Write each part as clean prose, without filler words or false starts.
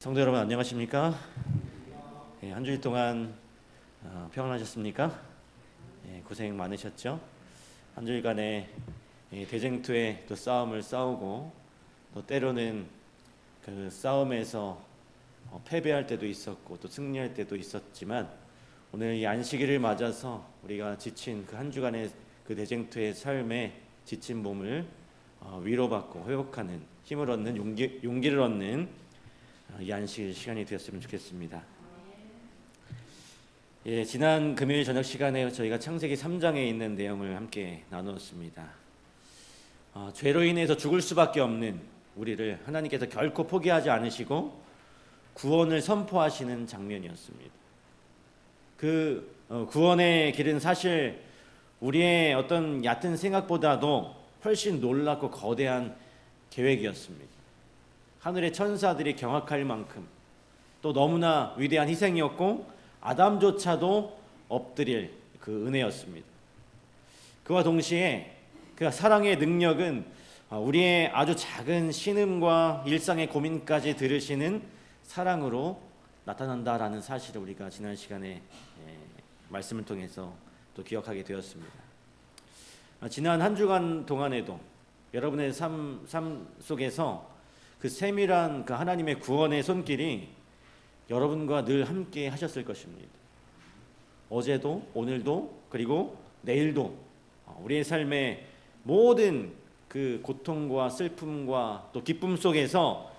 성도 여러분 안녕하십니까? 한 주일 동안 평안하셨습니까? 고생 많으셨죠? 한 주일간의 대쟁투의 또 싸움을 싸우고 또 때로는 그 싸움에서 패배할 때도 있었고 또 승리할 때도 있었지만 오늘 이 안식일을 맞아서 우리가 지친 그 한 주간의 그 대쟁투의 삶에 지친 몸을 위로받고 회복하는 힘을 얻는 용기를 얻는 이 안식일 시간이 되었으면 좋겠습니다. 지난 금요일 저녁 시간에 저희가 창세기 3장에 있는 내용을 함께 나누었습니다. 죄로 인해서 죽을 수밖에 없는 우리를 하나님께서 결코 포기하지 않으시고 구원을 선포하시는 장면이었습니다. 그 구원의 길은 사실 우리의 어떤 얕은 생각보다도 훨씬 놀랍고 거대한 계획이었습니다. 하늘의 천사들이 경악할 만큼 또 너무나 위대한 희생이었고 아담조차도 엎드릴 그 은혜였습니다. 그와 동시에 그 사랑의 능력은 우리의 아주 작은 신음과 일상의 고민까지 들으시는 사랑으로 나타난다라는 사실을 우리가 지난 시간에 말씀을 통해서 또 기억하게 되었습니다. 지난 한 주간 동안에도 여러분의 삶 속에서 그 세밀한 그 하나님의 구원의 손길이 여러분과 늘 함께 하셨을 것입니다. 어제도 오늘도 그리고 내일도 우리의 삶의 모든 그 고통과 슬픔과 또 기쁨 속에서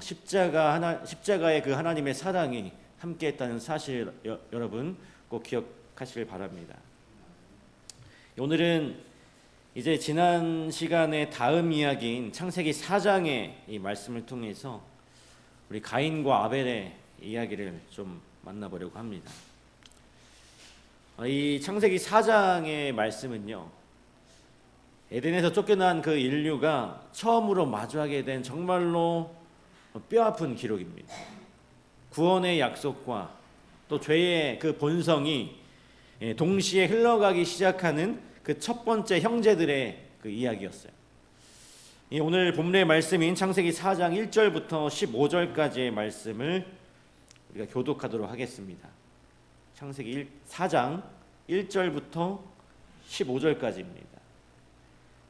십자가의 그 하나님의 사랑이 함께했다는 사실 여러분 꼭 기억하시길 바랍니다. 오늘은 이제 지난 시간의 다음 이야기인 창세기 4장의 이 말씀을 통해서 우리 가인과 아벨의 이야기를 좀 만나보려고 합니다. 이 창세기 4장의 말씀은요, 에덴에서 쫓겨난 그 인류가 처음으로 마주하게 된 정말로 뼈아픈 기록입니다. 구원의 약속과 또 죄의 그 본성이 동시에 흘러가기 시작하는 그 첫 번째 형제들의 그 이야기였어요. 오늘 본문의 말씀인 창세기 4장 1절부터 15절까지의 말씀을 우리가 교독하도록 하겠습니다. 창세기 4장 1절부터 15절까지입니다.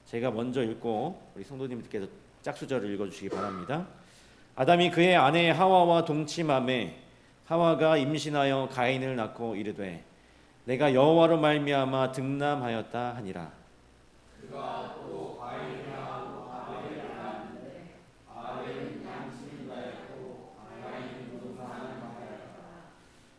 제가 먼저 읽고 우리 성도님들께서 짝수절을 읽어주시기 바랍니다. 아담이 그의 아내 하와와 동침하매 하와가 임신하여 가인을 낳고 이르되 내가 여호와로 말미암아 득남하였다 하니라. 그가 또 가인을 낳고 아벨을 낳았는데 아벨은 양심자였고 가인은 노산을 하였다.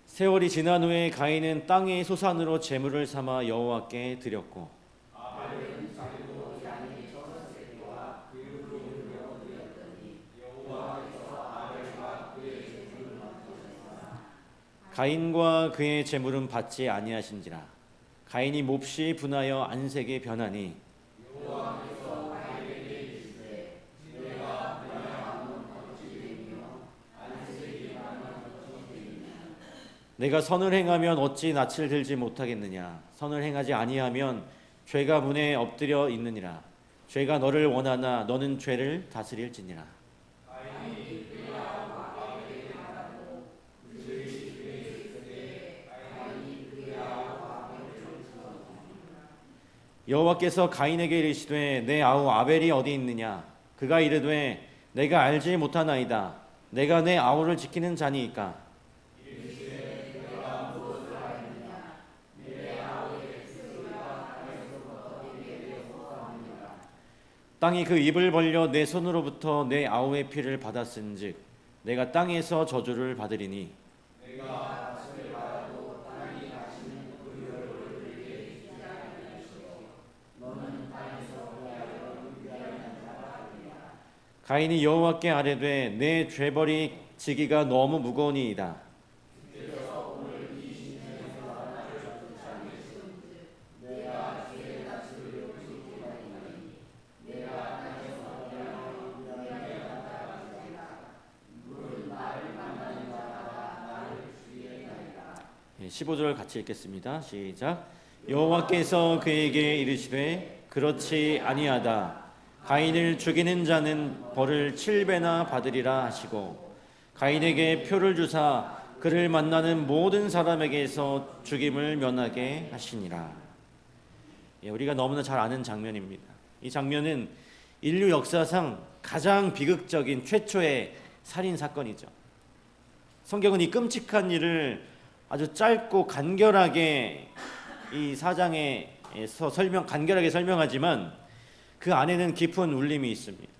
세월이 지난 후에 가인은 땅의 소산으로 제물을 삼아 여호와께 드렸고 아벨은 자기도 양의 첫 새끼와 그 부름으로 드렸더니 여호와께서 아벨과 그의 제물을 받으셨으나 가인과 그의 제물은 받지 아니하신지라. 가인이 몹시 분하여 안색에 변하니 여호와께서 가인에게 이르시되 내가 분하여하면 어찌 되며 안색이 나면 어찌 되느냐. 내가 선을 행하면 어찌 낯을 들지 못하겠느냐. 선을 행하지 아니하면 죄가 문에 엎드려 있느니라. 죄가 너를 원하나 너는 죄를 다스릴지니라. 가인이 그야와 아벨에게 말하고 그들이 집에 있을 때 가인이 그야와 아벨을 쫓으었느니라. 여호와께서 가인에게 이르시되 내 아우 아벨이 어디 있느냐. 그가 이르되 내가 알지 못하나이다. 내가 내 아우를 지키는 자니이까. 땅이 그 입을 벌려 내 손으로부터 내 아우의 피를 받았은즉 내가 땅에서 저주를 받으리니 내가 밭을 받아도 땅이 다시는 그 열을 들게 주지 아니할 것이요 너는 땅에서 그야로 유리하는 자가 되리라. 가인이 여호와께 아뢰되 내 죄벌이 지기가 너무 무거우니이다. 주께서 오늘 이 시내에서 나를 쫓아내신즉 내가 주의 낯을 지키나이니 내가 땅에서 그야로 유리하는 자가 되리라. 물은 나를 만나는 자마다 나를 죽이나이다. 15절 같이 읽겠습니다. 시작. 여호와께서 그에게 이르시되 그렇지 아니하다. 가인을 죽이는 자는 벌을 7배나 받으리라 하시고 가인에게 표를 주사 그를 만나는 모든 사람에게서 죽임을 면하게 하시니라. 우리가 너무나 잘 아는 장면입니다. 이 장면은 인류 역사상 가장 비극적인 최초의 살인 사건이죠. 성경은 이 끔찍한 일을 아주 짧고 간결하게 이 4장에서 간결하게 설명하지만 그 안에는 깊은 울림이 있습니다.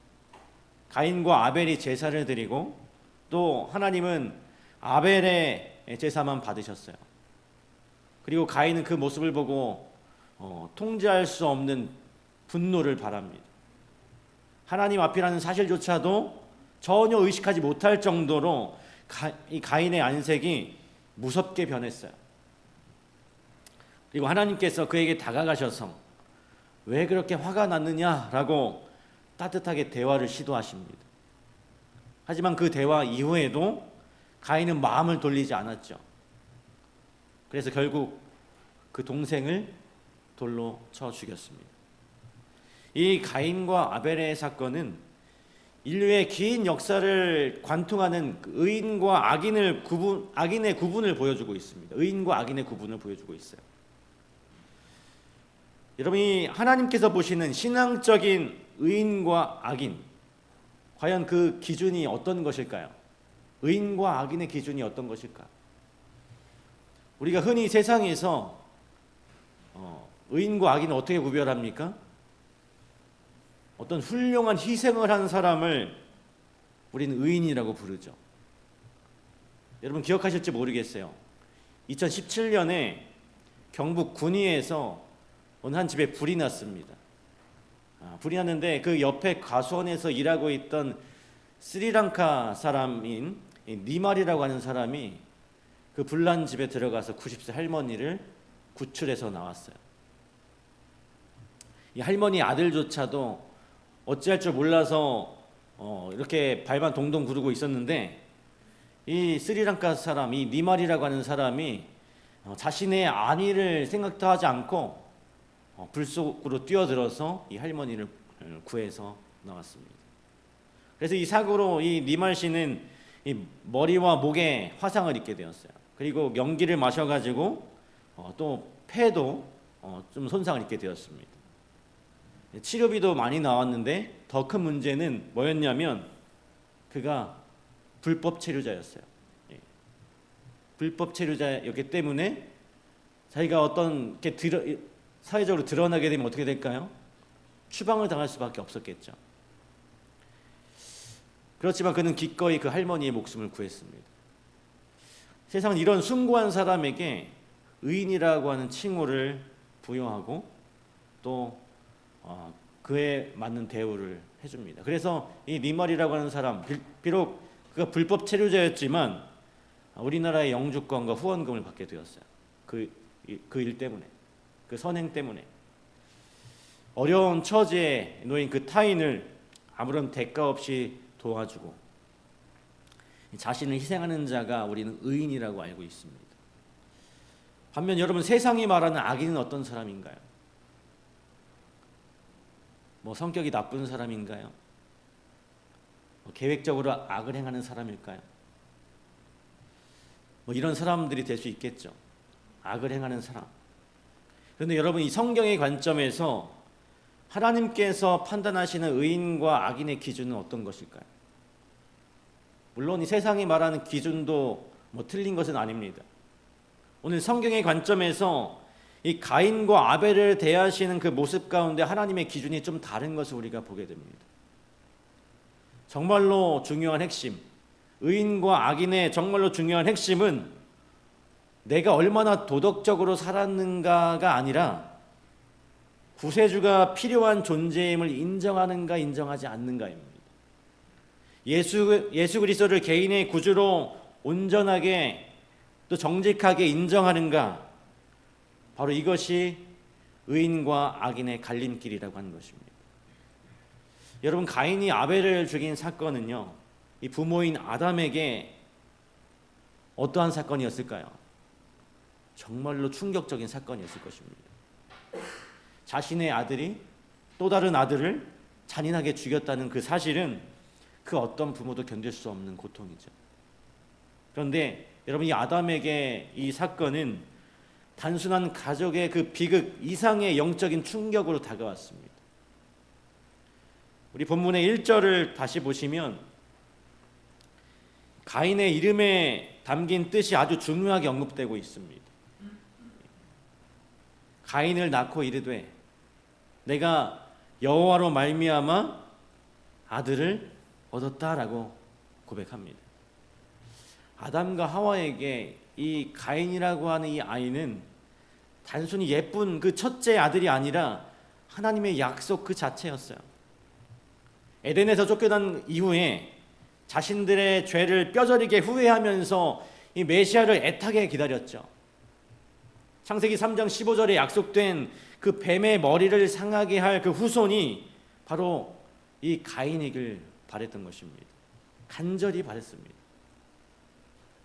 가인과 아벨이 제사를 드리고 또 하나님은 아벨의 제사만 받으셨어요. 그리고 가인은 그 모습을 보고 통제할 수 없는 분노를 바랍니다. 하나님 앞이라는 사실조차도 전혀 의식하지 못할 정도로 이 가인의 안색이 무섭게 변했어요. 그리고 하나님께서 그에게 다가가셔서 왜 그렇게 화가 났느냐라고 따뜻하게 대화를 시도하십니다. 하지만 그 대화 이후에도 가인은 마음을 돌리지 않았죠. 그래서 결국 그 동생을 돌로 쳐 죽였습니다. 이 가인과 아벨의 사건은 인류의 긴 역사를 관통하는 의인과 악인의 구분을 보여주고 있습니다. 의인과 악인의 구분을 보여주고 있어요. 여러분이 하나님께서 보시는 신앙적인 의인과 악인, 과연 그 기준이 어떤 것일까요? 의인과 악인의 기준이 어떤 것일까? 우리가 흔히 세상에서 의인과 악인을 어떻게 구별합니까? 어떤 훌륭한 희생을 한 사람을 우리는 의인이라고 부르죠. 여러분 기억하실지 모르겠어요. 2017년에 경북 군위에서 어느 한 집에 불이 났습니다. 불이 났는데 그 옆에 가수원에서 일하고 있던 스리랑카 사람인 니말이라고 하는 사람이 그 불난 집에 들어가서 90세 할머니를 구출해서 나왔어요. 이 할머니 아들조차도 어찌할 줄 몰라서 이렇게 발만 동동 구르고 있었는데 이 스리랑카 사람, 이 니말이라고 하는 사람이 자신의 안위를 생각도 하지 않고 불 속으로 뛰어들어서 이 할머니를 구해서 나왔습니다. 그래서 이 사고로 이 니말 씨는 이 머리와 목에 화상을 입게 되었어요. 그리고 연기를 마셔가지고 또 폐도 좀 손상을 입게 되었습니다. 치료비도 많이 나왔는데 더 큰 문제는 뭐였냐면 그가 불법 체류자였어요. 불법 체류자였기 때문에 자기가 어떤 게 사회적으로 드러나게 되면 어떻게 될까요? 추방을 당할 수밖에 없었겠죠. 그렇지만 그는 기꺼이 그 할머니의 목숨을 구했습니다. 세상은 이런 숭고한 사람에게 의인이라고 하는 칭호를 부여하고 또 그에 맞는 대우를 해줍니다. 그래서 이 니말이라고 하는 사람, 비록 그가 불법 체류자였지만 우리나라의 영주권과 후원금을 받게 되었어요. 그 일 때문에, 그 선행 때문에. 어려운 처지에 놓인 그 타인을 아무런 대가 없이 도와주고 자신을 희생하는 자가 우리는 의인이라고 알고 있습니다. 반면 여러분 세상이 말하는 악인은 어떤 사람인가요? 성격이 나쁜 사람인가요? 계획적으로 악을 행하는 사람일까요? 이런 사람들이 될 수 있겠죠. 악을 행하는 사람. 그런데 여러분 이 성경의 관점에서 하나님께서 판단하시는 의인과 악인의 기준은 어떤 것일까요? 물론 이 세상이 말하는 기준도 틀린 것은 아닙니다. 오늘 성경의 관점에서 이 가인과 아벨을 대하시는 그 모습 가운데 하나님의 기준이 좀 다른 것을 우리가 보게 됩니다. 정말로 중요한 핵심, 의인과 악인의 정말로 중요한 핵심은 내가 얼마나 도덕적으로 살았는가가 아니라 구세주가 필요한 존재임을 인정하는가 인정하지 않는가입니다. 예수 그리스도를 개인의 구주로 온전하게 또 정직하게 인정하는가, 바로 이것이 의인과 악인의 갈림길이라고 하는 것입니다. 여러분 가인이 아벨을 죽인 사건은요, 이 부모인 아담에게 어떠한 사건이었을까요? 정말로 충격적인 사건이었을 것입니다. 자신의 아들이 또 다른 아들을 잔인하게 죽였다는 그 사실은 그 어떤 부모도 견딜 수 없는 고통이죠. 그런데 여러분, 이 아담에게 이 사건은 단순한 가족의 그 비극 이상의 영적인 충격으로 다가왔습니다. 우리 본문의 1절을 다시 보시면 가인의 이름에 담긴 뜻이 아주 중요하게 언급되고 있습니다. 가인을 낳고 이르되 내가 여호와로 말미암아 아들을 얻었다라고 고백합니다. 아담과 하와에게 이 가인이라고 하는 이 아이는 단순히 예쁜 그 첫째 아들이 아니라 하나님의 약속 그 자체였어요. 에덴에서 쫓겨난 이후에 자신들의 죄를 뼈저리게 후회하면서 이 메시아를 애타게 기다렸죠. 창세기 3장 15절에 약속된 그 뱀의 머리를 상하게 할 그 후손이 바로 이 가인이길 바랬던 것입니다. 간절히 바랬습니다.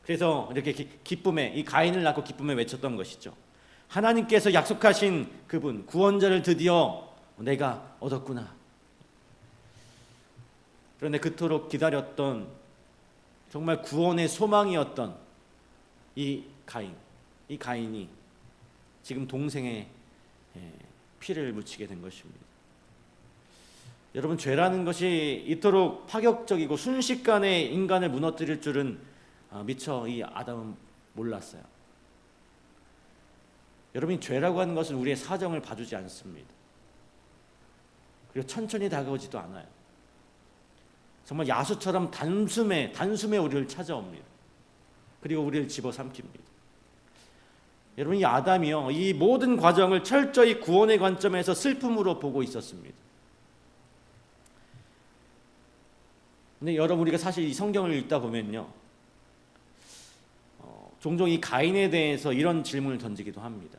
그래서 이렇게 기쁨에, 이 가인을 낳고 기쁨에 외쳤던 것이죠. 하나님께서 약속하신 그분, 구원자를 드디어 내가 얻었구나. 그런데 그토록 기다렸던, 정말 구원의 소망이었던 이 가인이 지금 동생의 피를 묻히게 된 것입니다. 여러분, 죄라는 것이 이토록 파격적이고 순식간에 인간을 무너뜨릴 줄은 미처 이 아담은 몰랐어요. 여러분, 죄라고 하는 것은 우리의 사정을 봐주지 않습니다. 그리고 천천히 다가오지도 않아요. 정말 야수처럼 단숨에 우리를 찾아옵니다. 그리고 우리를 집어삼킵니다. 여러분, 이 아담이요, 이 모든 과정을 철저히 구원의 관점에서 슬픔으로 보고 있었습니다. 근데 여러분, 우리가 사실 이 성경을 읽다 보면요, 종종 이 가인에 대해서 이런 질문을 던지기도 합니다.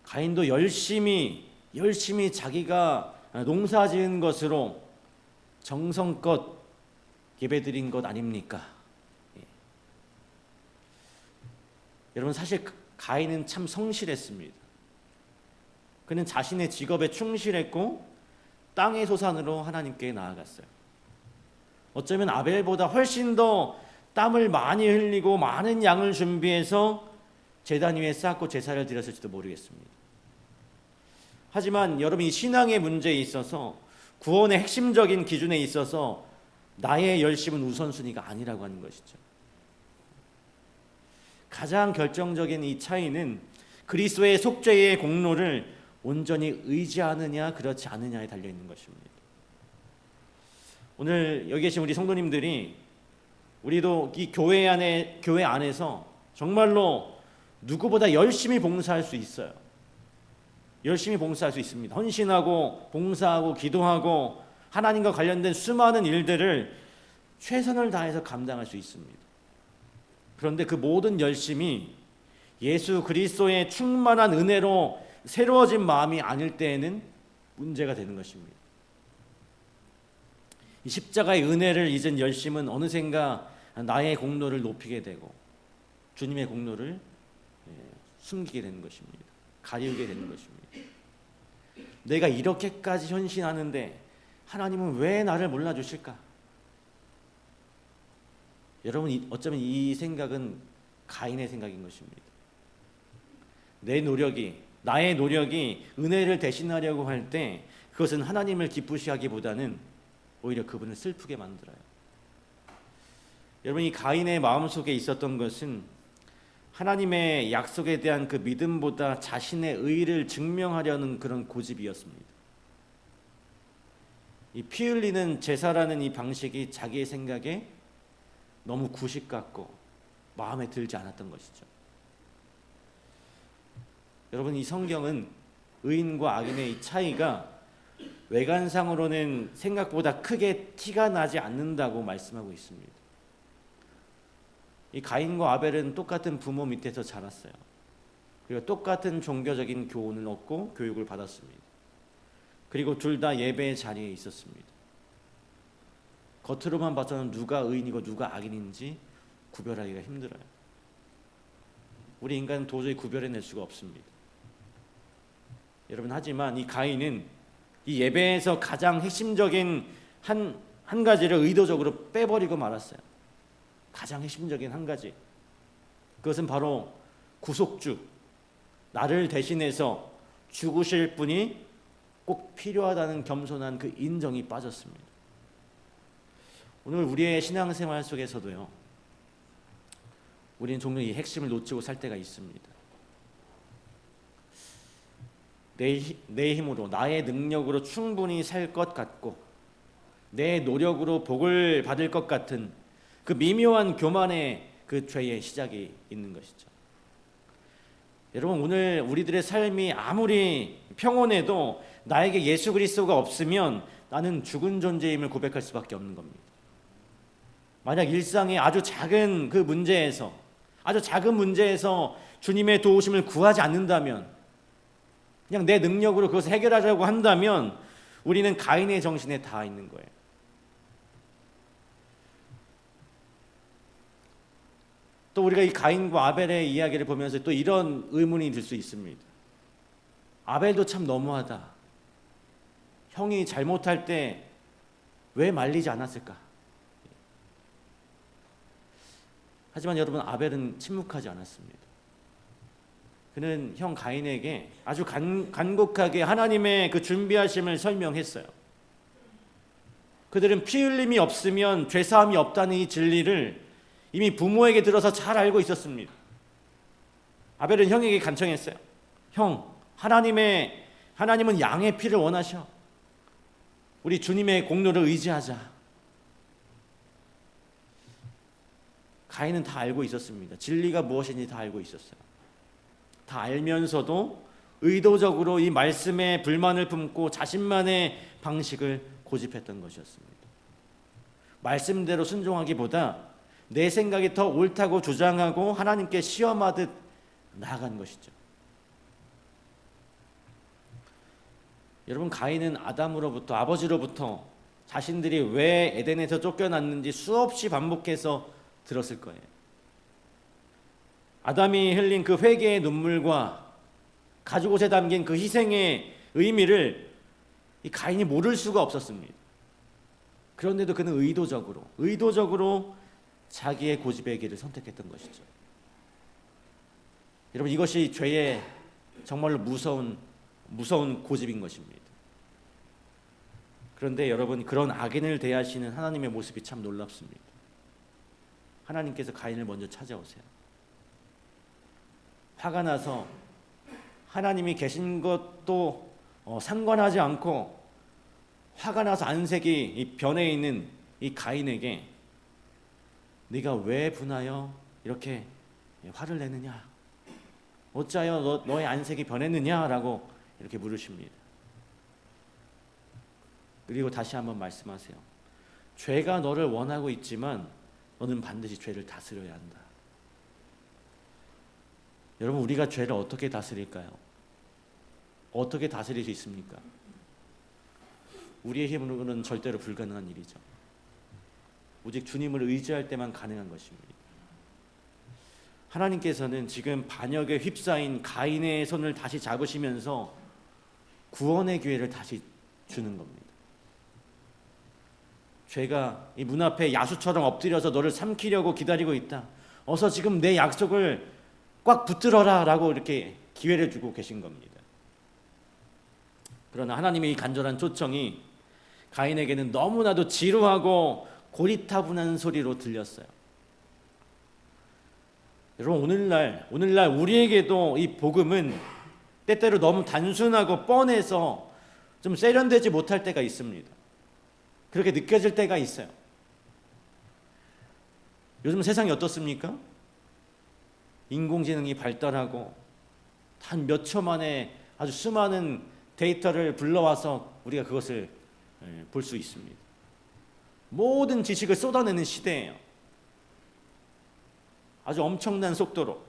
가인도 열심히 자기가 농사 지은 것으로 정성껏 예배드린 것 아닙니까? 예. 여러분, 사실 가인은 참 성실했습니다. 그는 자신의 직업에 충실했고 땅의 소산으로 하나님께 나아갔어요. 어쩌면 아벨보다 훨씬 더 땀을 많이 흘리고 많은 양을 준비해서 제단 위에 쌓고 제사를 드렸을지도 모르겠습니다. 하지만 여러분, 이 신앙의 문제에 있어서, 구원의 핵심적인 기준에 있어서 나의 열심은 우선순위가 아니라고 하는 것이죠. 가장 결정적인 이 차이는 그리스도의 속죄의 공로를 온전히 의지하느냐 그렇지 않느냐에 달려있는 것입니다. 오늘 여기 계신 우리 성도님들이, 우리도 이 교회 안에서 정말로 누구보다 열심히 봉사할 수 있어요. 열심히 봉사할 수 있습니다. 헌신하고 봉사하고 기도하고 하나님과 관련된 수많은 일들을 최선을 다해서 감당할 수 있습니다. 그런데 그 모든 열심이 예수 그리스도의 충만한 은혜로 새로워진 마음이 아닐 때에는 문제가 되는 것입니다. 이 십자가의 은혜를 잊은 열심은 어느샌가 나의 공로를 높이게 되고 주님의 공로를 숨기게 되는 것입니다. 가리우게 되는 것입니다. 내가 이렇게까지 헌신하는데 하나님은 왜 나를 몰라주실까? 여러분, 어쩌면 이 생각은 가인의 생각인 것입니다. 나의 노력이 은혜를 대신하려고 할 때 그것은 하나님을 기쁘시게 하기보다는 오히려 그분을 슬프게 만들어요. 여러분, 이 가인의 마음속에 있었던 것은 하나님의 약속에 대한 그 믿음보다 자신의 의를 증명하려는 그런 고집이었습니다. 이 피 흘리는 제사라는 이 방식이 자기의 생각에 너무 구식 같고 마음에 들지 않았던 것이죠. 여러분, 이 성경은 의인과 악인의 이 차이가 외관상으로는 생각보다 크게 티가 나지 않는다고 말씀하고 있습니다. 이 가인과 아벨은 똑같은 부모 밑에서 자랐어요. 그리고 똑같은 종교적인 교훈을 얻고 교육을 받았습니다. 그리고 둘 다 예배의 자리에 있었습니다. 겉으로만 봐서는 누가 의인이고 누가 악인인지 구별하기가 힘들어요. 우리 인간은 도저히 구별해낼 수가 없습니다. 여러분, 하지만 이 가인은 이 예배에서 가장 핵심적인 한 가지를 의도적으로 빼버리고 말았어요. 가장 핵심적인 한 가지, 그것은 바로 구속주, 나를 대신해서 죽으실 분이 꼭 필요하다는 겸손한 그 인정이 빠졌습니다. 오늘 우리의 신앙생활 속에서도요, 우리는 종종 이 핵심을 놓치고 살 때가 있습니다. 내 힘으로, 나의 능력으로 충분히 살 것 같고 내 노력으로 복을 받을 것 같은 그 미묘한 교만의 그 죄의 시작이 있는 것이죠. 여러분, 오늘 우리들의 삶이 아무리 평온해도 나에게 예수 그리스도가 없으면 나는 죽은 존재임을 고백할 수밖에 없는 겁니다. 만약 일상의 아주 작은 그 문제에서, 아주 작은 문제에서 주님의 도우심을 구하지 않는다면, 그냥 내 능력으로 그것을 해결하려고 한다면 우리는 가인의 정신에 닿아 있는 거예요. 또 우리가 이 가인과 아벨의 이야기를 보면서 또 이런 의문이 들 수 있습니다. 아벨도 참 너무하다. 형이 잘못할 때 왜 말리지 않았을까? 하지만 여러분, 아벨은 침묵하지 않았습니다. 그는 형 가인에게 아주 간곡하게 하나님의 그 준비하심을 설명했어요. 그들은 피 흘림이 없으면 죄사함이 없다는 이 진리를 이미 부모에게 들어서 잘 알고 있었습니다. 아벨은 형에게 간청했어요. 형, 하나님은 양의 피를 원하셔. 우리 주님의 공로를 의지하자. 가인은 다 알고 있었습니다. 진리가 무엇인지 다 알고 있었어요. 다 알면서도 의도적으로 이 말씀에 불만을 품고 자신만의 방식을 고집했던 것이었습니다. 말씀대로 순종하기보다 내 생각이 더 옳다고 주장하고 하나님께 시험하듯 나아간 것이죠. 여러분, 가인은 아담으로부터, 아버지로부터 자신들이 왜 에덴에서 쫓겨났는지 수없이 반복해서 들었을 거예요. 아담이 흘린 그 회개의 눈물과 가죽옷에 담긴 그 희생의 의미를 이 가인이 모를 수가 없었습니다. 그런데도 그는 의도적으로 자기의 고집의 길을 선택했던 것이죠. 여러분, 이것이 죄의 정말로 무서운 고집인 것입니다. 그런데 여러분, 그런 악인을 대하시는 하나님의 모습이 참 놀랍습니다. 하나님께서 가인을 먼저 찾아오세요. 화가 나서 하나님이 계신 것도 상관하지 않고 화가 나서 안색이 이 변해 있는 이 가인에게 네가 왜 분하여 이렇게 화를 내느냐? 어찌하여 너의 안색이 변했느냐라고 이렇게 물으십니다. 그리고 다시 한번 말씀하세요. 죄가 너를 원하고 있지만 너는 반드시 죄를 다스려야 한다. 여러분, 우리가 죄를 어떻게 다스릴까요? 어떻게 다스릴 수 있습니까? 우리의 힘으로는 절대로 불가능한 일이죠. 오직 주님을 의지할 때만 가능한 것입니다. 하나님께서는 지금 반역에 휩싸인 가인의 손을 다시 잡으시면서 구원의 기회를 다시 주는 겁니다. 죄가 이 문 앞에 야수처럼 엎드려서 너를 삼키려고 기다리고 있다. 어서 지금 내 약속을 꽉 붙들어라 라고 이렇게 기회를 주고 계신 겁니다. 그러나 하나님의 이 간절한 초청이 가인에게는 너무나도 지루하고 고리타분한 소리로 들렸어요. 여러분, 오늘날 우리에게도 이 복음은 때때로 너무 단순하고 뻔해서 좀 세련되지 못할 때가 있습니다. 그렇게 느껴질 때가 있어요. 요즘 세상이 어떻습니까? 인공지능이 발달하고 단 몇 초 만에 아주 수많은 데이터를 불러와서 우리가 그것을 볼 수 있습니다. 모든 지식을 쏟아내는 시대예요. 아주 엄청난 속도로.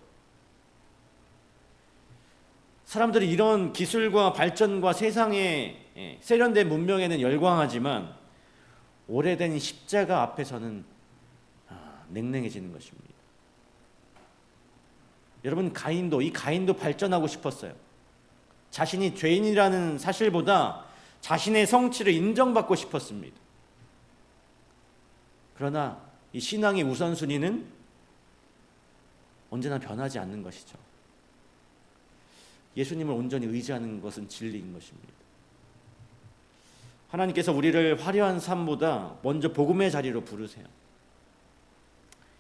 사람들이 이런 기술과 발전과 세상의 세련된 문명에는 열광하지만 오래된 십자가 앞에서는 냉랭해지는 것입니다. 여러분, 가인도 발전하고 싶었어요. 자신이 죄인이라는 사실보다 자신의 성취를 인정받고 싶었습니다. 그러나 이 신앙의 우선순위는 언제나 변하지 않는 것이죠. 예수님을 온전히 의지하는 것은 진리인 것입니다. 하나님께서 우리를 화려한 삶보다 먼저 복음의 자리로 부르세요.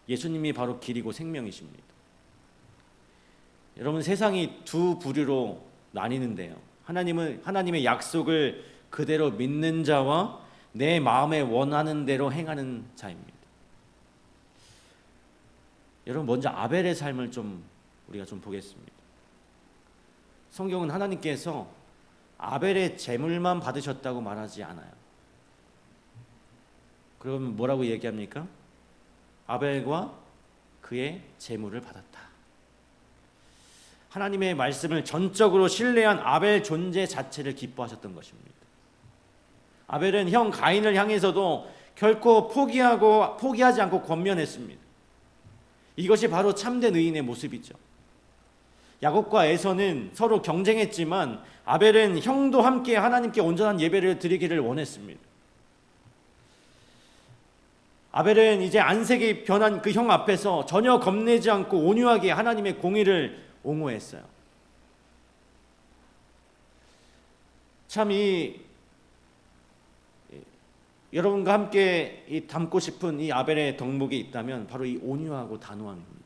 예수님이 바로 길이고 생명이십니다. 여러분, 세상이 두 부류로 나뉘는데요. 하나님의 약속을 그대로 믿는 자와 내 마음에 원하는 대로 행하는 자입니다. 여러분, 먼저 아벨의 삶을 우리가 보겠습니다. 성경은 하나님께서 아벨의 제물만 받으셨다고 말하지 않아요. 그러면 뭐라고 얘기합니까? 아벨과 그의 제물을 받았다. 하나님의 말씀을 전적으로 신뢰한 아벨 존재 자체를 기뻐하셨던 것입니다. 아벨은 형 가인을 향해서도 결코 포기하지 않고 권면했습니다. 이것이 바로 참된 의인의 모습이죠. 야곱과 에서는 서로 경쟁했지만 아벨은 형도 함께 하나님께 온전한 예배를 드리기를 원했습니다. 아벨은 이제 안색이 변한 그 형 앞에서 전혀 겁내지 않고 온유하게 하나님의 공의를 옹호했어요. 참 여러분과 함께 담고 싶은 이 아벨의 덕목이 있다면 바로 이 온유하고 단호함입니다.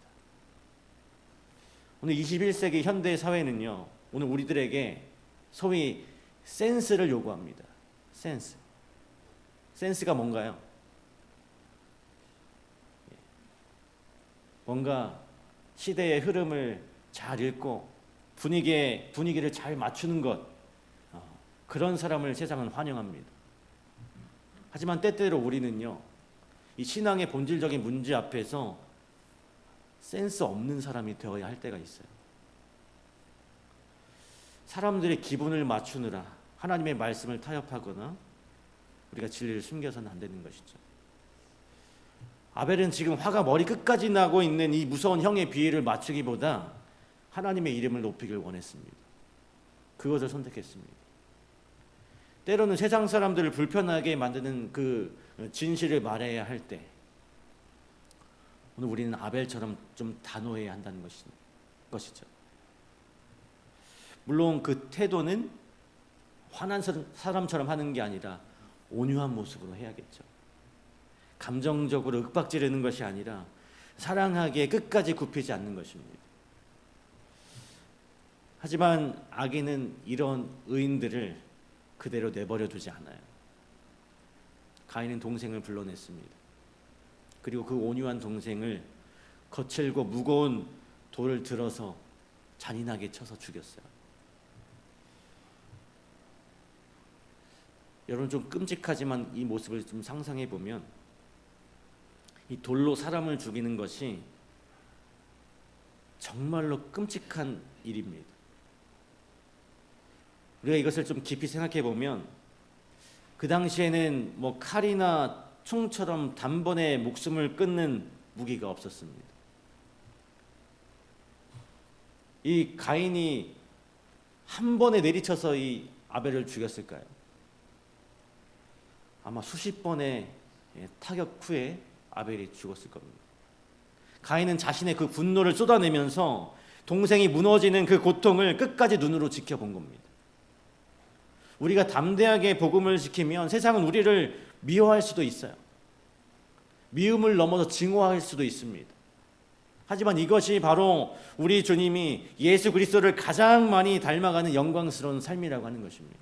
오늘 21세기 현대 사회는요, 오늘 우리들에게 소위 센스를 요구합니다. 센스가 뭔가요? 뭔가 시대의 흐름을 잘 읽고 분위기를 잘 맞추는 것, 그런 사람을 세상은 환영합니다. 하지만 때때로 우리는요, 이 신앙의 본질적인 문제 앞에서 센스 없는 사람이 되어야 할 때가 있어요. 사람들의 기분을 맞추느라 하나님의 말씀을 타협하거나 우리가 진리를 숨겨서는 안 되는 것이죠. 아벨은 지금 화가 머리 끝까지 나고 있는 이 무서운 형의 비위를 맞추기보다 하나님의 이름을 높이길 원했습니다. 그것을 선택했습니다. 때로는 세상 사람들을 불편하게 만드는 그 진실을 말해야 할 때 오늘 우리는 아벨처럼 좀 단호해야 한다는 것이죠. 물론 그 태도는 화난 사람처럼 하는 게 아니라 온유한 모습으로 해야겠죠. 감정적으로 윽박지르는 것이 아니라 사랑하기에 끝까지 굽히지 않는 것입니다. 하지만 악인은 이런 의인들을 그대로 내버려 두지 않아요. 가인은 동생을 불러냈습니다. 그리고 그 온유한 동생을 거칠고 무거운 돌을 들어서 잔인하게 쳐서 죽였어요. 여러분, 좀 끔찍하지만 이 모습을 좀 상상해 보면 이 돌로 사람을 죽이는 것이 정말로 끔찍한 일입니다. 우리가 이것을 좀 깊이 생각해 보면 그 당시에는 뭐 칼이나 총처럼 단번에 목숨을 끊는 무기가 없었습니다. 이 가인이 한 번에 내리쳐서 이 아벨을 죽였을까요? 아마 수십 번의 타격 후에 아벨이 죽었을 겁니다. 가인은 자신의 그 분노를 쏟아내면서 동생이 무너지는 그 고통을 끝까지 눈으로 지켜본 겁니다. 우리가 담대하게 복음을 지키면 세상은 우리를 미워할 수도 있어요. 미움을 넘어서 증오할 수도 있습니다. 하지만 이것이 바로 우리 주님이 예수 그리스도를 가장 많이 닮아가는 영광스러운 삶이라고 하는 것입니다.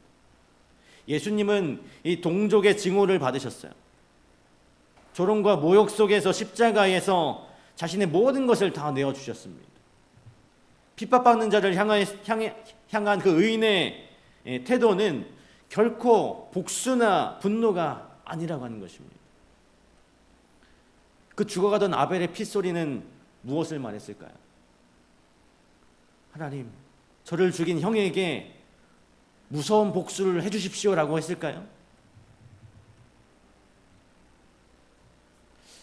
예수님은 이 동족의 증오를 받으셨어요. 조롱과 모욕 속에서 십자가에서 자신의 모든 것을 다 내어주셨습니다. 핍박받는 자를 향한 그 의인의 태도는 결코 복수나 분노가 아니라고 하는 것입니다. 그 죽어가던 아벨의 핏소리는 무엇을 말했을까요? 하나님, 저를 죽인 형에게 무서운 복수를 해주십시오라고 했을까요?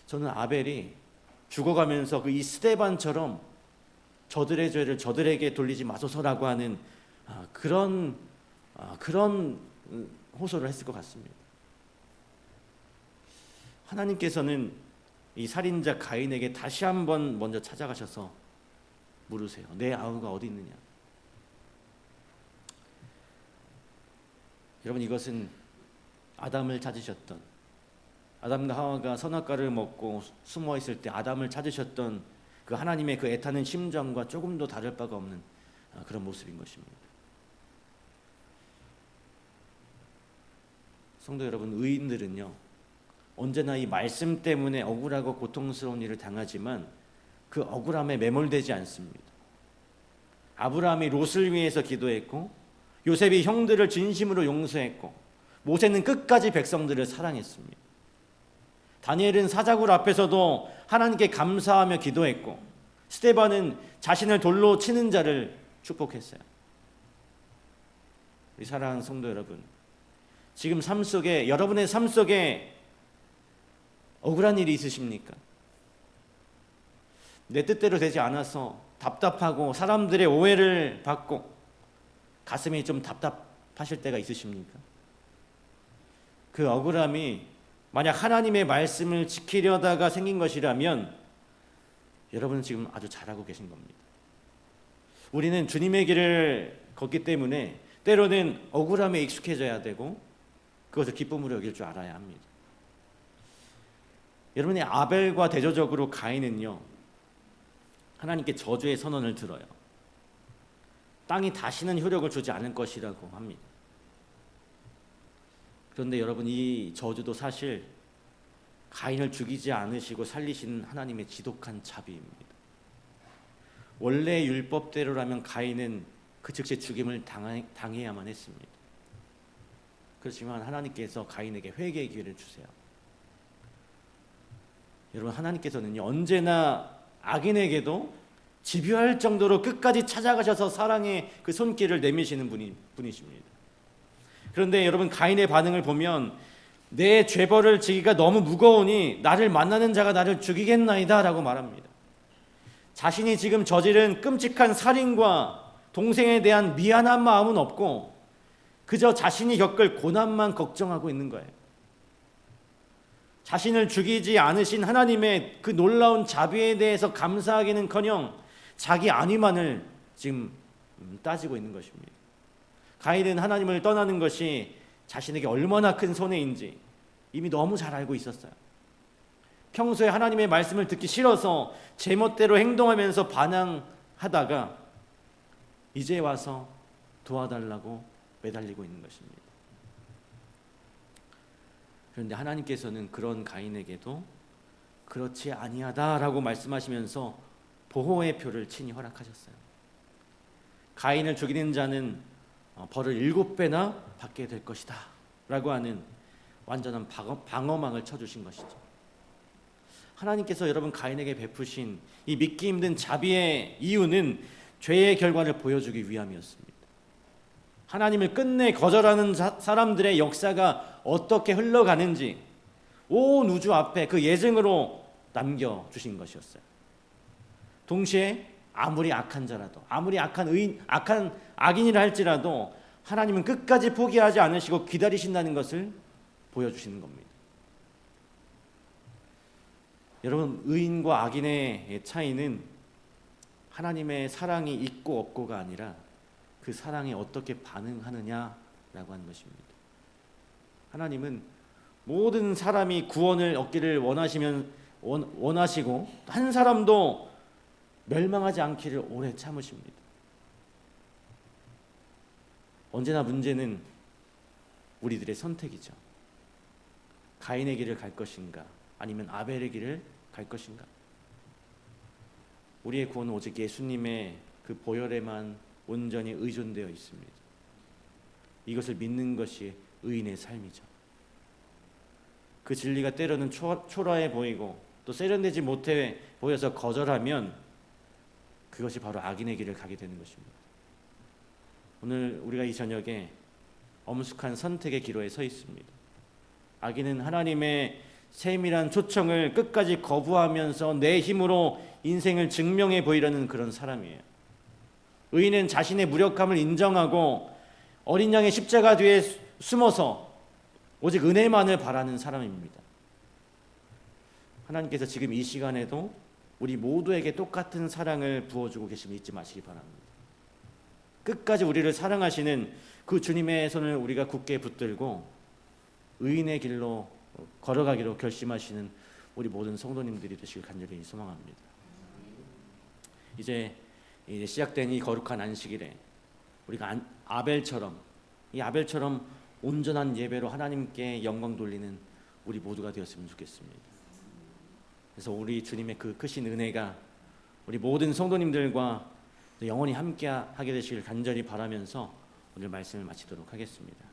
저는 아벨이 죽어가면서 그 이 스데반처럼 저들의 죄를 저들에게 돌리지 마소서라고 하는 그런 호소를 했을 것 같습니다. 하나님께서는 이 살인자 가인에게 다시 한번 먼저 찾아가셔서 물으세요. 내 아우가 어디 있느냐? 여러분, 이것은 아담을 찾으셨던, 아담과 하와가 선악과를 먹고 숨어 있을 때 아담을 찾으셨던 그 하나님의 그 애타는 심정과 조금도 다를 바가 없는 그런 모습인 것입니다. 성도 여러분, 의인들은요 언제나 이 말씀 때문에 억울하고 고통스러운 일을 당하지만 그 억울함에 매몰되지 않습니다. 아브라함이 롯을 위해서 기도했고, 요셉이 형들을 진심으로 용서했고, 모세는 끝까지 백성들을 사랑했습니다. 다니엘은 사자굴 앞에서도 하나님께 감사하며 기도했고, 스데반은 자신을 돌로 치는 자를 축복했어요. 우리 사랑하는 성도 여러분, 지금 삶 속에, 여러분의 삶 속에 억울한 일이 있으십니까? 내 뜻대로 되지 않아서 답답하고 사람들의 오해를 받고 가슴이 좀 답답하실 때가 있으십니까? 그 억울함이 만약 하나님의 말씀을 지키려다가 생긴 것이라면 여러분은 지금 아주 잘하고 계신 겁니다. 우리는 주님의 길을 걷기 때문에 때로는 억울함에 익숙해져야 되고 그것을 기쁨으로 여길 줄 알아야 합니다. 여러분의 아벨과 대조적으로 가인은요 하나님께 저주의 선언을 들어요. 땅이 다시는 효력을 주지 않을 것이라고 합니다. 그런데 여러분, 이 저주도 사실 가인을 죽이지 않으시고 살리시는 하나님의 지독한 자비입니다. 원래 율법대로라면 가인은 그 즉시 죽임을 당해야만 했습니다. 그렇지만 하나님께서 가인에게 회개의 기회를 주세요. 여러분, 하나님께서는요 언제나 악인에게도 집요할 정도로 끝까지 찾아가셔서 사랑의 그 손길을 내미시는 분이십니다. 그런데 여러분, 가인의 반응을 보면 내 죄벌을 지기가 너무 무거우니 나를 만나는 자가 나를 죽이겠나이다 라고 말합니다. 자신이 지금 저지른 끔찍한 살인과 동생에 대한 미안한 마음은 없고 그저 자신이 겪을 고난만 걱정하고 있는 거예요. 자신을 죽이지 않으신 하나님의 그 놀라운 자비에 대해서 감사하기는커녕 자기 안위만을 지금 따지고 있는 것입니다. 가인은 하나님을 떠나는 것이 자신에게 얼마나 큰 손해인지 이미 너무 잘 알고 있었어요. 평소에 하나님의 말씀을 듣기 싫어서 제멋대로 행동하면서 반항하다가 이제 와서 도와달라고 매달리고 있는 것입니다. 그런데 하나님께서는 그런 가인에게도 그렇지 아니하다라고 말씀하시면서 보호의 표를 친히 허락하셨어요. 가인을 죽이는 자는 벌을 7배나 받게 될 것이다 라고 하는 완전한 방어망을 쳐주신 것이죠. 하나님께서 여러분 가인에게 베푸신 이 믿기 힘든 자비의 이유는 죄의 결과를 보여주기 위함이었습니다. 하나님을 끝내 거절하는 사람들의 역사가 어떻게 흘러가는지 온 우주 앞에 그 예증으로 남겨주신 것이었어요. 동시에 아무리 악한 자라도, 아무리 악한 악인이라 할지라도 하나님은 끝까지 포기하지 않으시고 기다리신다는 것을 보여주시는 겁니다. 여러분, 의인과 악인의 차이는 하나님의 사랑이 있고 없고가 아니라 그 사랑에 어떻게 반응하느냐라고 하는 것입니다. 하나님은 모든 사람이 구원을 얻기를 원하시고 한 사람도 멸망하지 않기를 오래 참으십니다. 언제나 문제는 우리들의 선택이죠. 가인의 길을 갈 것인가 아니면 아벨의 길을 갈 것인가. 우리의 구원은 오직 예수님의 그 보혈에만 온전히 의존되어 있습니다. 이것을 믿는 것이 의인의 삶이죠. 그 진리가 때로는 초라해 보이고 또 세련되지 못해 보여서 거절하면 그것이 바로 악인의 길을 가게 되는 것입니다. 오늘 우리가 이 저녁에 엄숙한 선택의 기로에 서 있습니다. 악인은 하나님의 세밀한 초청을 끝까지 거부하면서 내 힘으로 인생을 증명해 보이려는 그런 사람이에요. 의인은 자신의 무력함을 인정하고 어린 양의 십자가 뒤에 숨어서 오직 은혜만을 바라는 사람입니다. 하나님께서 지금 이 시간에도 우리 모두에게 똑같은 사랑을 부어주고 계심을 잊지 마시기 바랍니다. 끝까지 우리를 사랑하시는 그 주님의 손을 우리가 굳게 붙들고 의인의 길로 걸어가기로 결심하시는 우리 모든 성도님들이 되시길 간절히 소망합니다. 이제 시작된 이 거룩한 안식일에 우리가 아벨처럼 온전한 예배로 하나님께 영광 돌리는 우리 모두가 되었으면 좋겠습니다. 그래서 우리 주님의 그 크신 은혜가 우리 모든 성도님들과 영원히 함께 하게 되시길 간절히 바라면서 오늘 말씀을 마치도록 하겠습니다.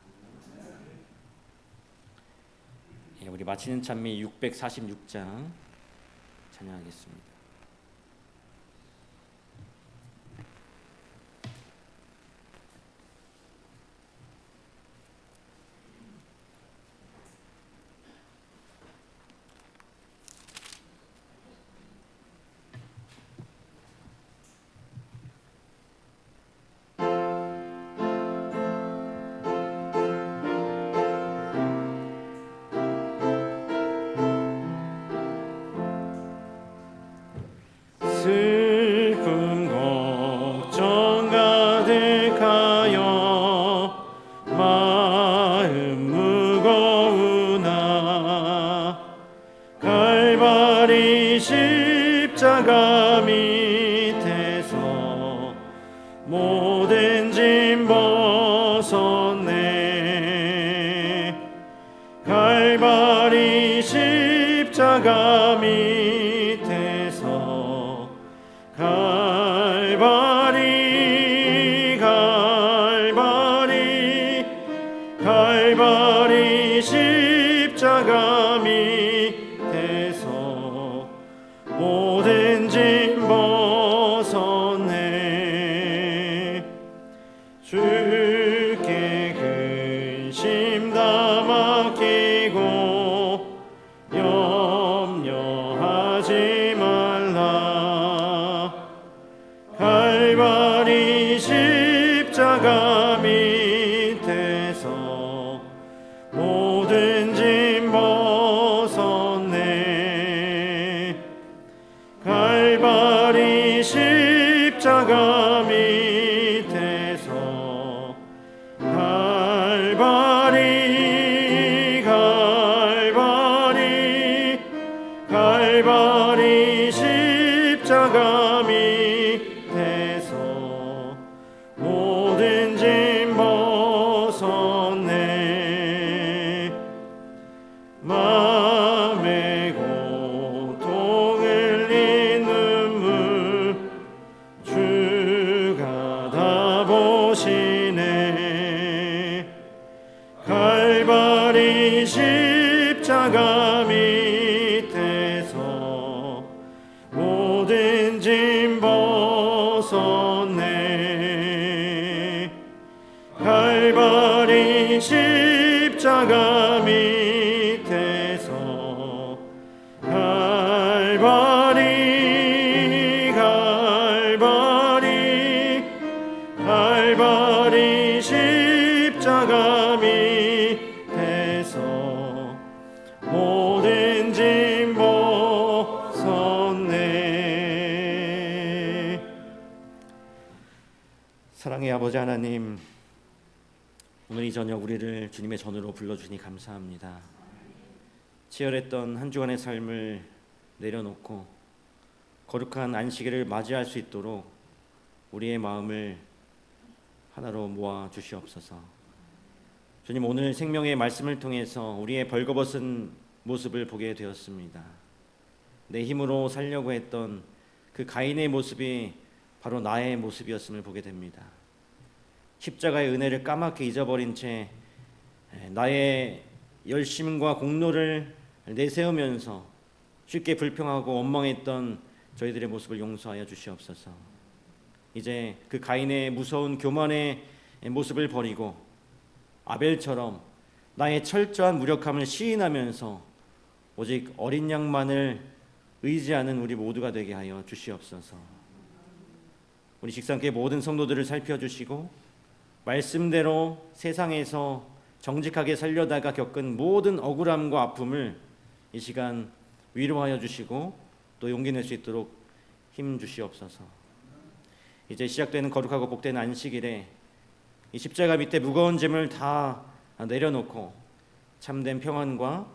우리 마치는 찬미 646장 찬양하겠습니다. 슬픔 걱정 가득하여 마음 무거우나 갈바리 십자가 밑에서 모든 짐 벗었네. 갈바리 십자가 밑에서 갈바리 십자가 밑에서 모든 짐 벗었네. 주께 근심 다 맡기고 염려하지 말라. 갈바리 십자가 밑에서 모든 짐 벗었네. 갈바리 십자가 밑에서 갈바리 십자가 밑에서 모든 짐 벗었네. 마음의 고통 흘린 눈물 주가 다 보시네. 갈바리 십자가 밑에서 모든 짐 벗었네. 갈바리 십자가 밑에서 갈바리 십자가 밑에서 모든 짐 벗었네. 사랑의 아버지 하나님, 오늘 이 저녁 우리를 주님의 전으로 불러주니 감사합니다. 치열했던 한 주간의 삶을 내려놓고 거룩한 안식일을 맞이할 수 있도록 우리의 마음을 하나로 모아 주시옵소서. 주님, 오늘 생명의 말씀을 통해서 우리의 벌거벗은 모습을 보게 되었습니다. 내 힘으로 살려고 했던 그 가인의 모습이 바로 나의 모습이었음을 보게 됩니다. 십자가의 은혜를 까맣게 잊어버린 채 나의 열심과 공로를 내세우면서 쉽게 불평하고 원망했던 저희들의 모습을 용서하여 주시옵소서. 이제 그 가인의 무서운 교만의 모습을 버리고 아벨처럼 나의 철저한 무력함을 시인하면서 오직 어린 양만을 의지하는 우리 모두가 되게 하여 주시옵소서. 우리 식상교회 모든 성도들을 살펴주시고 말씀대로 세상에서 정직하게 살려다가 겪은 모든 억울함과 아픔을 이 시간 위로하여 주시고 또 용기 낼 수 있도록 힘 주시옵소서. 이제 시작되는 거룩하고 복된 안식일에 이 십자가 밑에 무거운 짐을 다 내려놓고 참된 평안과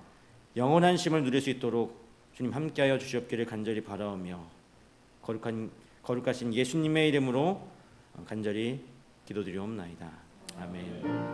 영원한 쉼을 누릴 수 있도록 주님 함께하여 주시옵기를 간절히 바라오며 거룩하신 예수님의 이름으로 간절히 기도드리옵나이다. 아멘.